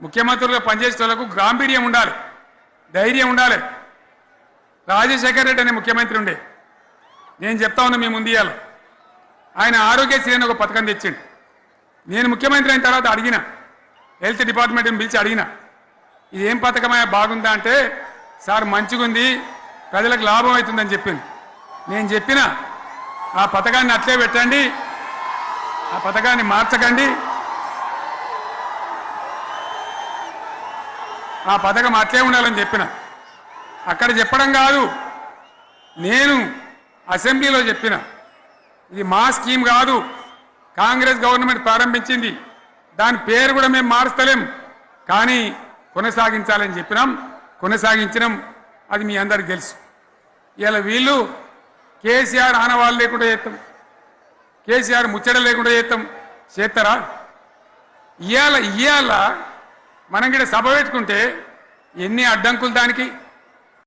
ముఖ్యమంత్రులుగా పనిచేసే వాళ్ళకు గాంభీర్యం ఉండాలి, ధైర్యం ఉండాలి. రాజశేఖర రెడ్డి అనే ముఖ్యమంత్రి ఉండే, నేను చెప్తా ఉన్నా మీ ముందు ఇయ్యాల. ఆయన ఆరోగ్యశ్రీ అని ఒక పథకం తెచ్చిండు. నేను ముఖ్యమంత్రి అయిన తర్వాత అడిగిన, హెల్త్ డిపార్ట్మెంట్ని పిలిచి అడిగిన, ఇది ఏం పథకమా, బాగుందా అంటే సార్ మంచిగుంది, ప్రజలకు లాభం అవుతుందని చెప్పింది. నేను చెప్పిన ఆ పథకాన్ని అట్లే పెట్టండి, ఆ పథకాన్ని మార్చకండి, ఆ పథకం అట్లే ఉండాలని చెప్పిన. అక్కడ చెప్పడం కాదు, నేను అసెంబ్లీలో చెప్పిన, ఇది మా స్కీమ్ కాదు, కాంగ్రెస్ గవర్నమెంట్ ప్రారంభించింది, దాని పేరు కూడా మేము మారుస్తలేం, కానీ కొనసాగించాలని చెప్పినాం, కొనసాగించినాం. అది మీ అందరికి తెలుసు. ఇలా వీళ్ళు కేసీఆర్ ఆనవాళ్ళు లేకుండా చేస్తాం, కేసీఆర్ ముచ్చట లేకుండా చేస్తారా? ఇవాళ మనం కూడా సభ పెట్టుకుంటే ఎన్ని అడ్డంకులు దానికి.